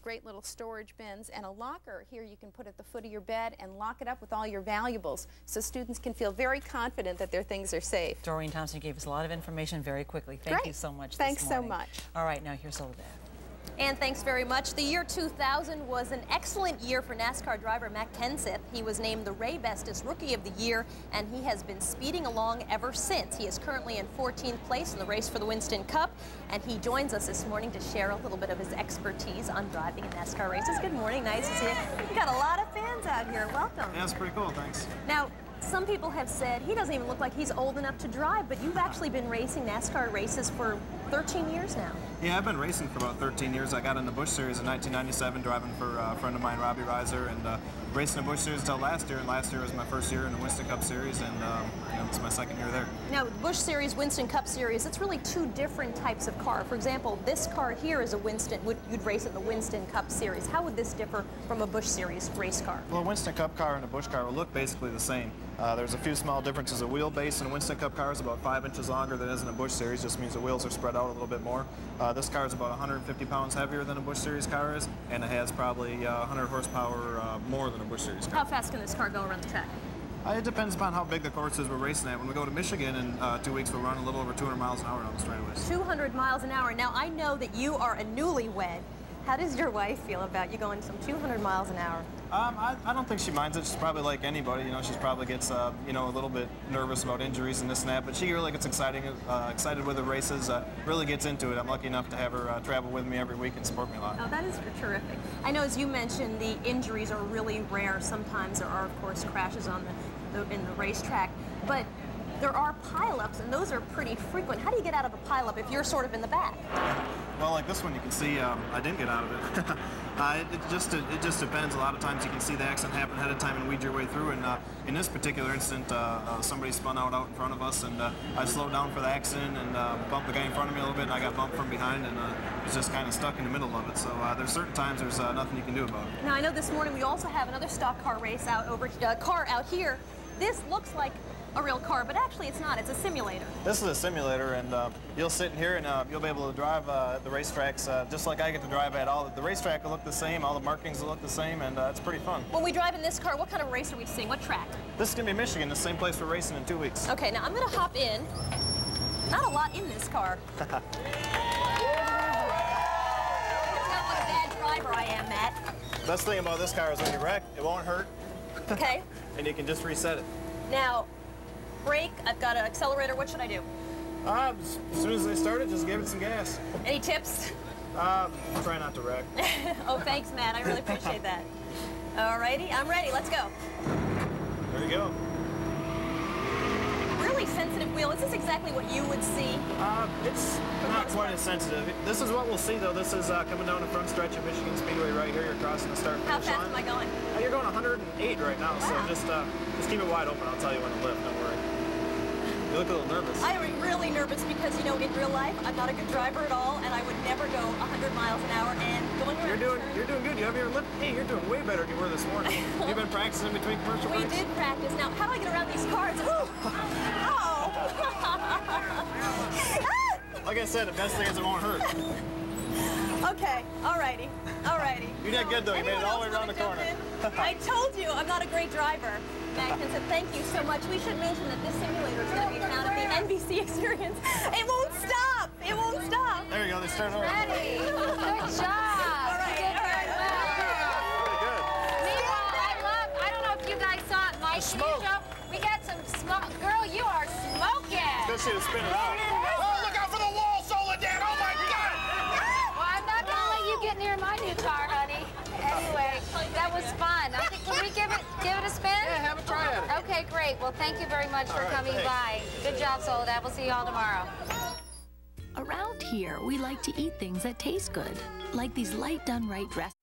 Great little storage bins and a locker here you can put at the foot of your bed and lock it up with all your valuables so students can feel very confident that their things are safe. Doreen Thompson gave us a lot of information very quickly. Thank you so much. Thanks so much. All right, now here's Soledad. And thanks very much. The year 2000 was an excellent year for NASCAR driver Matt Kenseth. He was named the Ray Bestest Rookie of the Year, and he has been speeding along ever since. He is currently in 14th place in the race for the Winston Cup, and he joins us this morning to share a little bit of his expertise on driving in NASCAR races. Good morning. Nice to see you. We've got a lot of fans out here. Welcome. Yeah, it's pretty cool. Thanks. Now, some people have said he doesn't even look like he's old enough to drive, but you've actually been racing NASCAR races for 13 years now. Yeah, I've been racing for about 13 years. I got in the Busch Series in 1997, driving for a friend of mine, Robbie Reiser, and racing the Busch Series until last year. And last year was my first year in the Winston Cup Series, and it's my second year there. Now, Busch Series, Winston Cup Series, it's really two different types of car. For example, this car here is a Winston, you'd race in the Winston Cup Series. How would this differ from a Busch Series race car? Well, a Winston Cup car and a Busch car will look basically the same. There's a few small differences. A wheelbase in a Winston Cup car is about 5 inches longer than it is in a Busch Series. Just means the wheels are spread out a little bit more. This car is about 150 pounds heavier than a Busch Series car is, and it has probably 100 horsepower more than a Busch Series car. How fast can this car go around the track? It depends upon how big the course is we're racing at. When we go to Michigan in 2 weeks, we'll run a little over 200 miles an hour on the straightaways. 200 miles an hour. Now, I know that you are a newlywed. How does your wife feel about you going some 200 miles an hour? I don't think she minds it. She's probably like anybody, you know. She probably gets, a little bit nervous about injuries and this and that, but she really gets excited with the races. Really gets into it. I'm lucky enough to have her travel with me every week and support me a lot. Oh, that is terrific. I know, as you mentioned, the injuries are really rare. Sometimes there are, of course, crashes on in the racetrack, but there are pileups, and those are pretty frequent. How do you get out of a pileup if you're sort of in the back? Well, like this one, you can see I didn't get out of it. It just depends. A lot of times you can see the accident happen ahead of time and weed your way through. And in this particular incident, somebody spun out in front of us, and I slowed down for the accident and bumped the guy in front of me a little bit, and I got bumped from behind and was just kind of stuck in the middle of it. So there's certain times there's nothing you can do about it. Now, I know this morning we also have another stock car race out here. This looks like a real car, but actually it's not. It's a simulator. This is a simulator, and you'll sit in here and you'll be able to drive the racetracks just like I get to drive at. The racetrack will look the same, all the markings will look the same, and it's pretty fun. When we drive in this car, what kind of race are we seeing? What track? This is going to be Michigan, the same place we're racing in 2 weeks. Okay, now I'm going to hop in. Not a lot in this car. That's not what a bad driver I am, Matt. Best thing about this car is when you wreck, it won't hurt. Okay. And you can just reset it. Now, brake, I've got an accelerator. What should I do? As soon as they started, just give it some gas. Any tips? Try not to wreck. Oh, thanks, Matt. I really appreciate that. All righty, I'm ready. Let's go. There you go. Really sensitive wheel. Is this exactly what you would see? It's not quite as sensitive. This is what we'll see, though. This is coming down the front stretch of Michigan Speedway right here. You're crossing the start finish line. How fast am I going? You're going 108 right now, wow. So just keep it wide open. I'll tell you when to lift. Don't worry. You look a little nervous. I am really nervous because, you know, in real life, I'm not a good driver at all, and I would never go 100 miles an hour and going around. You're doing good. You have your lift. Hey, you're doing way better than you were this morning. You've been practicing between commercial breaks? We did practice. Now, how do I get around these cars? Ooh. Oh. Like I said, the best thing is it won't hurt. Okay, alrighty. You did good, though. You made it all the way around the corner. I told you I'm not a great driver. Matt Kenseth, thank you so much. We should mention that this simulator is going to be found at the NBC Experience. It won't stop. It won't stop. There you go. They start over. Ready. Good job. All right. Pretty good. Meanwhile, I don't know if you guys saw it, Mike. Smoke. We got some smoke. Girl, you are smoking. Good to see it spinning out. Oh, look out for the wall, Soledad. Oh, my God. Well, I'm not going to let you get near my new car, honey. Anyway, that was fun. I think, can we give it a spin? Yeah, have a try at it. Okay, great. Well, thank you very much for coming by. Good job, Soledad. We'll see you all tomorrow. Around here, we like to eat things that taste good, like these light done right dresses.